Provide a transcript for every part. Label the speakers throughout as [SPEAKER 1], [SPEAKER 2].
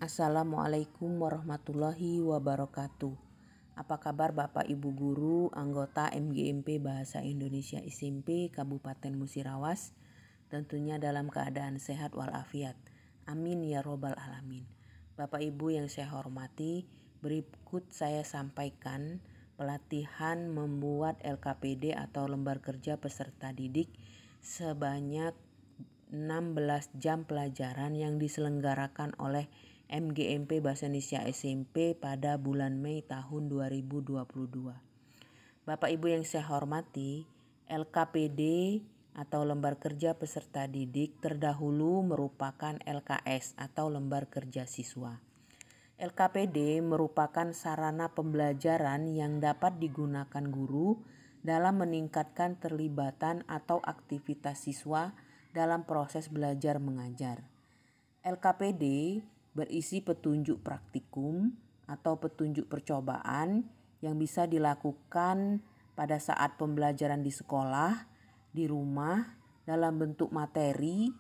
[SPEAKER 1] Assalamualaikum warahmatullahi wabarakatuh. Apa kabar Bapak Ibu Guru, anggota MGMP Bahasa Indonesia SMP Kabupaten Musirawas? Tentunya dalam keadaan sehat walafiat. Amin ya robbal alamin. Bapak Ibu yang saya hormati, berikut saya sampaikan pelatihan membuat LKPD atau lembar kerja peserta didik sebanyak 16 jam pelajaran yang diselenggarakan oleh MGMP Bahasa Indonesia SMP pada bulan Mei tahun 2022. Bapak Ibu yang saya hormati, LKPD atau lembar kerja peserta didik terdahulu merupakan LKS atau lembar kerja siswa. LKPD merupakan sarana pembelajaran yang dapat digunakan guru dalam meningkatkan terlibatan atau aktivitas siswa dalam proses belajar mengajar. LKPD berisi petunjuk praktikum atau petunjuk percobaan yang bisa dilakukan pada saat pembelajaran di sekolah, di rumah, dalam bentuk materi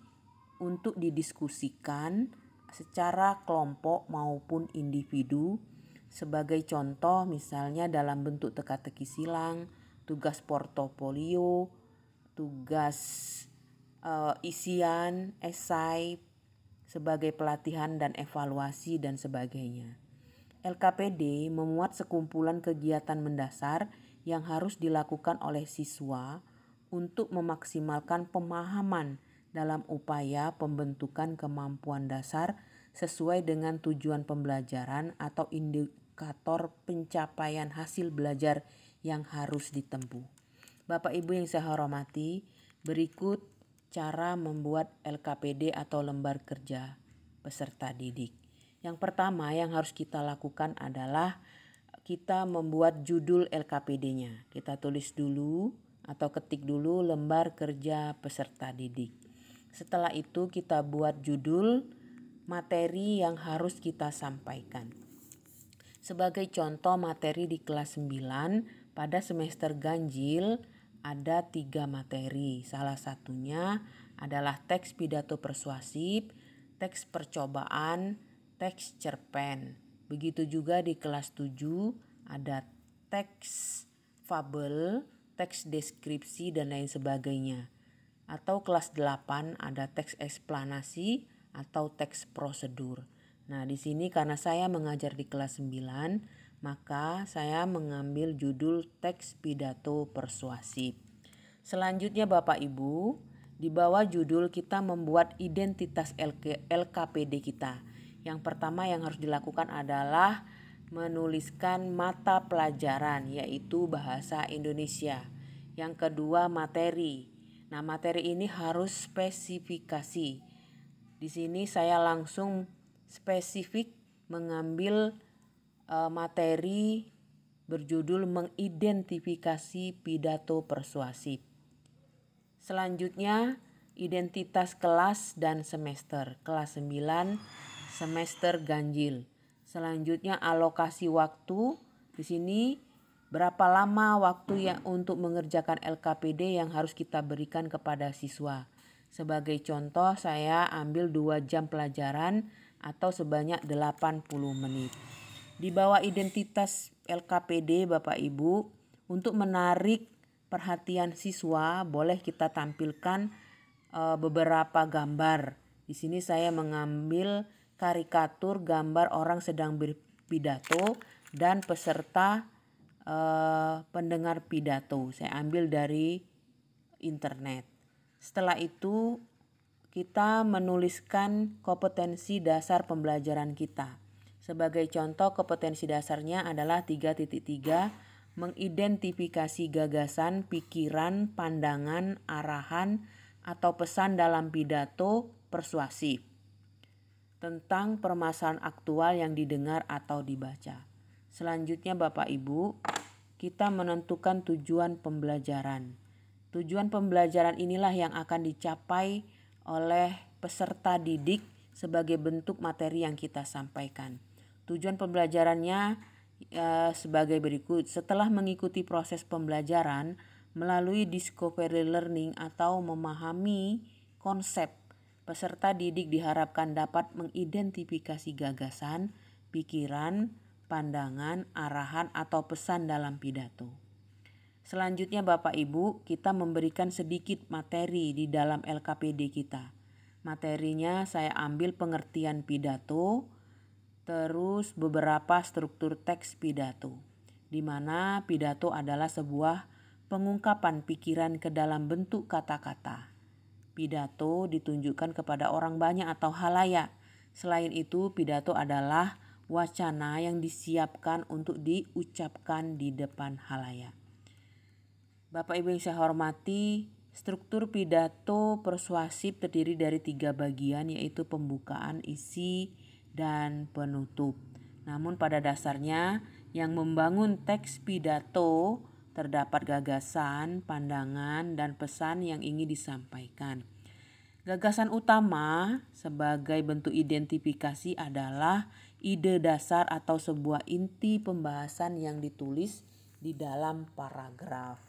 [SPEAKER 1] untuk didiskusikan secara kelompok maupun individu. Sebagai contoh misalnya dalam bentuk teka-teki silang, tugas portofolio, tugas isian, esai, sebagai pelatihan dan evaluasi dan sebagainya. LKPD memuat sekumpulan kegiatan mendasar yang harus dilakukan oleh siswa untuk memaksimalkan pemahaman dalam upaya pembentukan kemampuan dasar sesuai dengan tujuan pembelajaran atau indikator pencapaian hasil belajar yang harus ditempuh. Bapak Ibu yang saya hormati, berikut cara membuat LKPD atau lembar kerja peserta didik. Yang pertama yang harus kita lakukan adalah kita membuat judul LKPD-nya. Kita tulis dulu atau ketik dulu lembar kerja peserta didik. Setelah itu kita buat judul materi yang harus kita sampaikan. Sebagai contoh materi di kelas 9 pada semester ganjil ada 3 materi. Salah satunya adalah teks pidato persuasif, teks percobaan, teks cerpen. Begitu juga di kelas 7 ada teks fabel, teks deskripsi dan lain sebagainya. Atau kelas 8 ada teks eksplanasi atau teks prosedur. Nah, di sini karena saya mengajar di kelas 9, maka saya mengambil judul teks pidato persuasif. Selanjutnya Bapak Ibu, di bawah judul kita membuat identitas LKPD kita. Yang pertama yang harus dilakukan adalah menuliskan mata pelajaran yaitu bahasa Indonesia. Yang kedua materi. Nah, materi ini harus spesifikasi. Di sini saya langsung spesifik mengambil materi berjudul mengidentifikasi pidato persuasif. Selanjutnya identitas kelas dan semester. Kelas 9 semester ganjil. Selanjutnya alokasi waktu. Di sini berapa lama waktu yang untuk mengerjakan LKPD yang harus kita berikan kepada siswa. Sebagai contoh saya ambil 2 jam pelajaran atau sebanyak 80 menit. Di bawah identitas LKPD Bapak Ibu, untuk menarik perhatian siswa boleh kita tampilkan beberapa gambar. Di sini saya mengambil karikatur gambar orang sedang berpidato dan peserta pendengar pidato. Saya ambil dari internet. Setelah itu kita menuliskan kompetensi dasar pembelajaran kita. Sebagai contoh kompetensi dasarnya adalah 3.3 mengidentifikasi gagasan, pikiran, pandangan, arahan, atau pesan dalam pidato persuasif tentang permasalahan aktual yang didengar atau dibaca. Selanjutnya Bapak Ibu, kita menentukan tujuan pembelajaran. Tujuan pembelajaran inilah yang akan dicapai oleh peserta didik sebagai bentuk materi yang kita sampaikan. Tujuan pembelajarannya sebagai berikut. Setelah mengikuti proses pembelajaran melalui discovery learning atau memahami konsep Peserta didik diharapkan dapat mengidentifikasi gagasan, pikiran, pandangan, arahan, atau pesan dalam pidato. Selanjutnya Bapak Ibu, kita memberikan sedikit materi di dalam LKPD kita. Materinya saya ambil pengertian pidato, terus beberapa struktur teks pidato, di mana pidato adalah sebuah pengungkapan pikiran ke dalam bentuk kata-kata. Pidato ditunjukkan kepada orang banyak atau halayak. Selain itu, pidato adalah wacana yang disiapkan untuk diucapkan di depan halayak. Bapak Ibu yang saya hormati, struktur pidato persuasif terdiri dari 3 bagian, yaitu pembukaan, isi, dan penutup. Namun pada dasarnya yang membangun teks pidato terdapat gagasan, pandangan, dan pesan yang ingin disampaikan. Gagasan utama sebagai bentuk identifikasi adalah ide dasar atau sebuah inti pembahasan yang ditulis di dalam paragraf.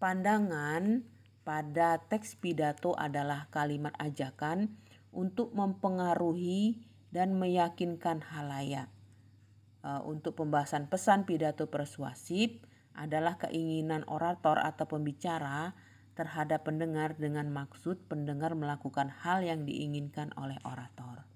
[SPEAKER 1] Pandangan pada teks pidato adalah kalimat ajakan untuk mempengaruhi dan meyakinkan halayak. Untuk pembahasan pesan pidato persuasif adalah keinginan orator atau pembicara terhadap pendengar dengan maksud pendengar melakukan hal yang diinginkan oleh orator.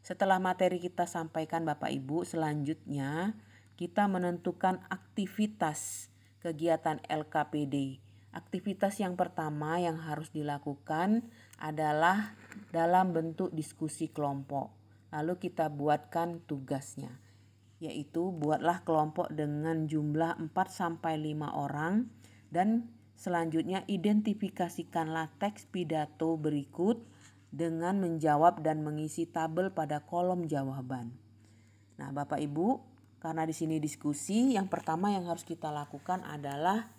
[SPEAKER 1] Setelah materi kita sampaikan Bapak Ibu, selanjutnya kita menentukan aktivitas kegiatan LKPD. Aktivitas yang pertama yang harus dilakukan adalah dalam bentuk diskusi kelompok. Lalu kita buatkan tugasnya, yaitu buatlah kelompok dengan jumlah 4-5 orang dan selanjutnya identifikasikanlah teks pidato berikut dengan menjawab dan mengisi tabel pada kolom jawaban. Nah, Bapak Ibu, karena di sini diskusi, yang pertama yang harus kita lakukan adalah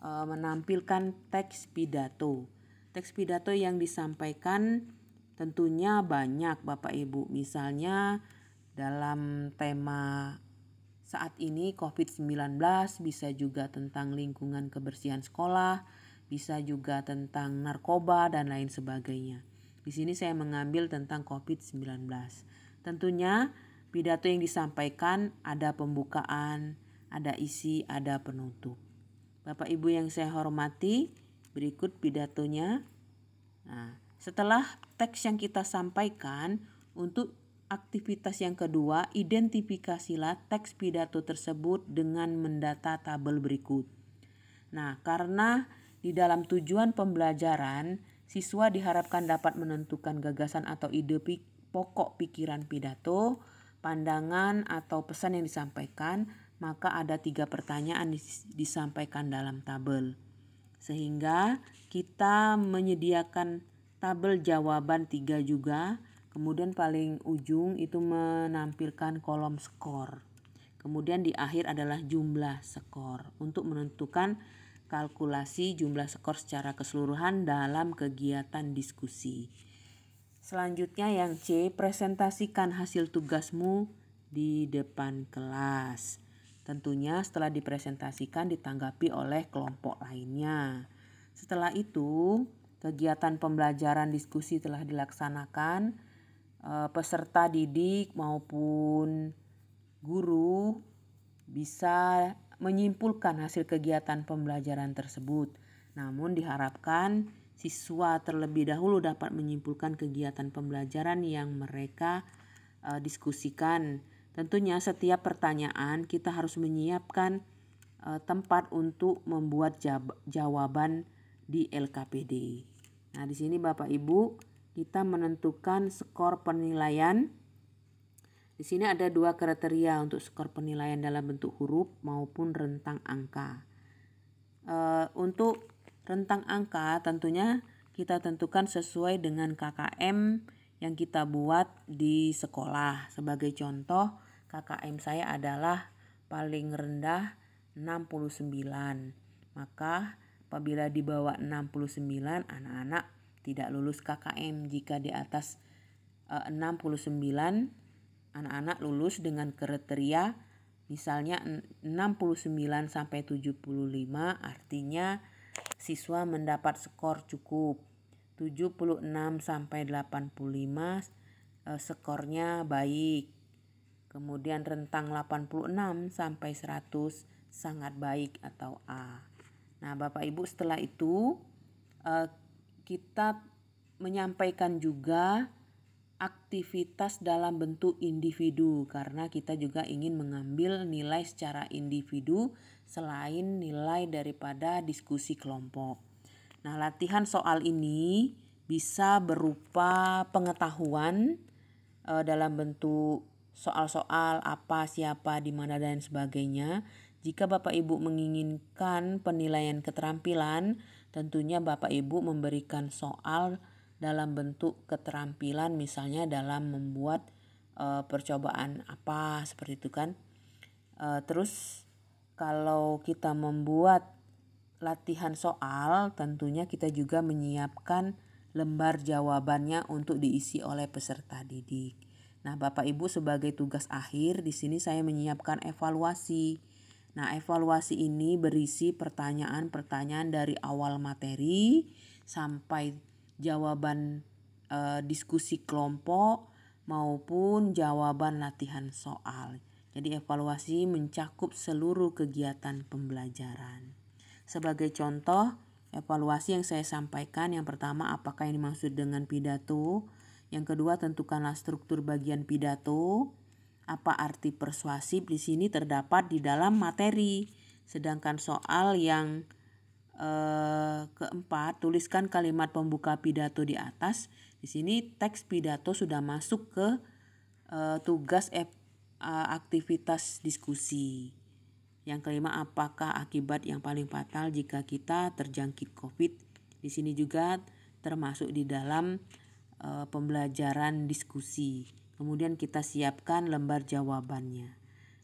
[SPEAKER 1] menampilkan teks pidato. Teks pidato yang disampaikan tentunya banyak Bapak Ibu. Misalnya dalam tema saat ini COVID-19, bisa juga tentang lingkungan kebersihan sekolah, bisa juga tentang narkoba dan lain sebagainya. Di sini saya mengambil tentang COVID-19. Tentunya pidato yang disampaikan ada pembukaan, ada isi, ada penutup. Bapak Ibu yang saya hormati, berikut pidatonya. Nah, setelah teks yang kita sampaikan, untuk aktivitas yang kedua, identifikasilah teks pidato tersebut dengan mendata tabel berikut. Nah, karena di dalam tujuan pembelajaran, siswa diharapkan dapat menentukan gagasan atau ide pokok pikiran pidato, pandangan atau pesan yang disampaikan, maka ada 3 pertanyaan disampaikan dalam tabel. Sehingga kita menyediakan tabel jawaban 3 juga. Kemudian paling ujung itu menampilkan kolom skor. Kemudian di akhir adalah jumlah skor untuk menentukan kalkulasi jumlah skor secara keseluruhan dalam kegiatan diskusi. Selanjutnya yang C, presentasikan hasil tugasmu di depan kelas. Tentunya setelah dipresentasikan ditanggapi oleh kelompok lainnya. Setelah itu, kegiatan pembelajaran diskusi telah dilaksanakan. Peserta didik maupun guru bisa menyimpulkan hasil kegiatan pembelajaran tersebut. Namun diharapkan siswa terlebih dahulu dapat menyimpulkan kegiatan pembelajaran yang mereka diskusikan. Tentunya setiap pertanyaan kita harus menyiapkan tempat untuk membuat jawaban di LKPD. Nah, di sini Bapak Ibu, kita menentukan skor penilaian. Di sini ada 2 kriteria untuk skor penilaian dalam bentuk huruf maupun rentang angka. Untuk rentang angka tentunya kita tentukan sesuai dengan KKM yang kita buat di sekolah. Sebagai contoh, KKM saya adalah paling rendah 69. Maka apabila di bawah 69, anak-anak tidak lulus KKM. Jika di atas 69, anak-anak lulus dengan kriteria misalnya 69 sampai 75, artinya siswa mendapat skor cukup. 76 sampai 85 skornya baik. Kemudian rentang 86 sampai 100 sangat baik atau A. Nah, Bapak Ibu, setelah itu kita menyampaikan juga aktivitas dalam bentuk individu karena kita juga ingin mengambil nilai secara individu selain nilai daripada diskusi kelompok. Nah, latihan soal ini bisa berupa pengetahuan dalam bentuk soal-soal apa, siapa, di mana, dan sebagainya. Jika Bapak Ibu menginginkan penilaian keterampilan, tentunya Bapak Ibu memberikan soal dalam bentuk keterampilan, misalnya dalam membuat percobaan apa, seperti itu kan. Terus kalau kita membuat latihan soal, tentunya kita juga menyiapkan lembar jawabannya untuk diisi oleh peserta didik. Nah, Bapak Ibu, sebagai tugas akhir di sini saya menyiapkan evaluasi. Nah, evaluasi ini berisi pertanyaan-pertanyaan dari awal materi sampai jawaban diskusi kelompok maupun jawaban latihan soal. Jadi evaluasi mencakup seluruh kegiatan pembelajaran. Sebagai contoh, evaluasi yang saya sampaikan, yang pertama, apakah yang dimaksud dengan pidato? Yang kedua, tentukanlah struktur bagian pidato. Apa arti persuasif di sini terdapat di dalam materi. Sedangkan soal yang keempat, tuliskan kalimat pembuka pidato di atas. Di sini teks pidato sudah masuk ke tugas aktivitas diskusi. Yang kelima, apakah akibat yang paling fatal jika kita terjangkit COVID? Di sini juga termasuk di dalam pembelajaran diskusi. Kemudian kita siapkan lembar jawabannya.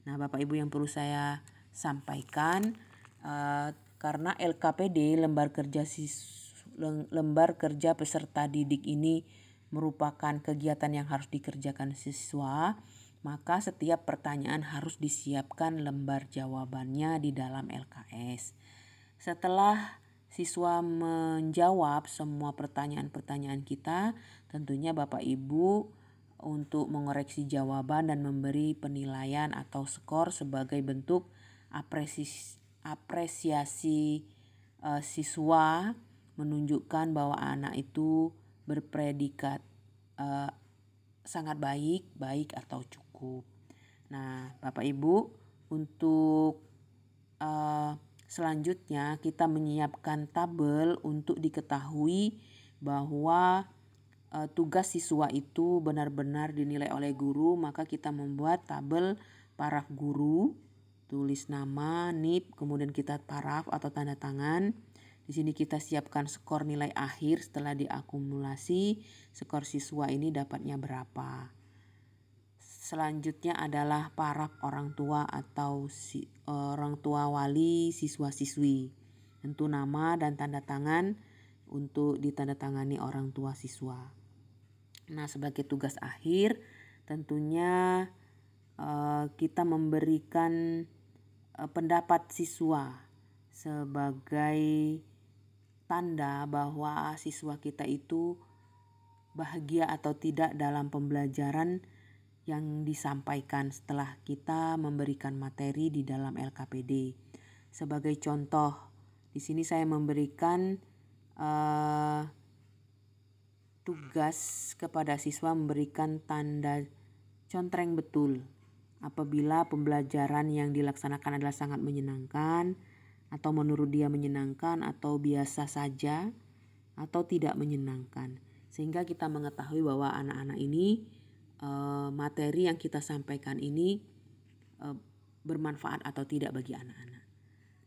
[SPEAKER 1] Nah, Bapak Ibu, yang perlu saya sampaikan, karena LKPD lembar kerja peserta didik ini merupakan kegiatan yang harus dikerjakan siswa, maka setiap pertanyaan harus disiapkan lembar jawabannya di dalam LKS. Setelah siswa menjawab semua pertanyaan-pertanyaan kita, tentunya Bapak Ibu untuk mengoreksi jawaban dan memberi penilaian atau skor sebagai bentuk apresiasi siswa, menunjukkan bahwa anak itu berpredikat sangat baik, baik atau cukup. Nah, Bapak Ibu, untuk selanjutnya kita menyiapkan tabel untuk diketahui bahwa tugas siswa itu benar-benar dinilai oleh guru. Maka kita membuat tabel paraf guru, tulis nama, NIP, kemudian kita paraf atau tanda tangan. Di sini kita siapkan skor nilai akhir setelah diakumulasi, skor siswa ini dapatnya berapa. Selanjutnya adalah paraf orang tua atau orang tua wali siswa-siswi. Tentu nama dan tanda tangan untuk ditandatangani orang tua siswa. Nah, sebagai tugas akhir tentunya kita memberikan pendapat siswa sebagai tanda bahwa siswa kita itu bahagia atau tidak dalam pembelajaran yang disampaikan setelah kita memberikan materi di dalam LKPD. Sebagai contoh, di sini saya memberikan tugas kepada siswa memberikan tanda contreng betul apabila pembelajaran yang dilaksanakan adalah sangat menyenangkan, atau menurut dia menyenangkan, atau biasa saja, atau tidak menyenangkan. Sehingga kita mengetahui bahwa anak-anak ini materi yang kita sampaikan ini bermanfaat atau tidak bagi anak-anak.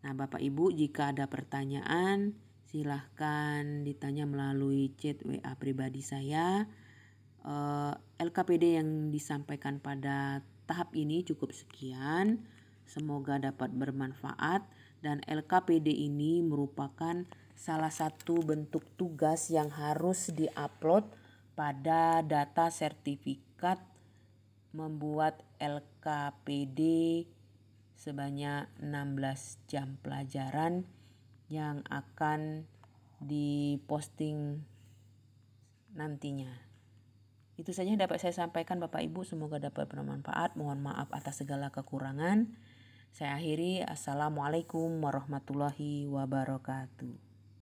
[SPEAKER 1] Nah, Bapak Ibu, jika ada pertanyaan silahkan ditanya melalui chat WA pribadi saya. LKPD yang disampaikan pada tahap ini cukup sekian. Semoga dapat bermanfaat, dan LKPD ini merupakan salah satu bentuk tugas yang harus diupload pada data sertifikat membuat LKPD sebanyak 16 jam pelajaran yang akan diposting nantinya. Itu saja yang dapat saya sampaikan Bapak Ibu, semoga dapat bermanfaat. Mohon maaf atas segala kekurangan. Saya akhiri, Assalamualaikum warahmatullahi wabarakatuh.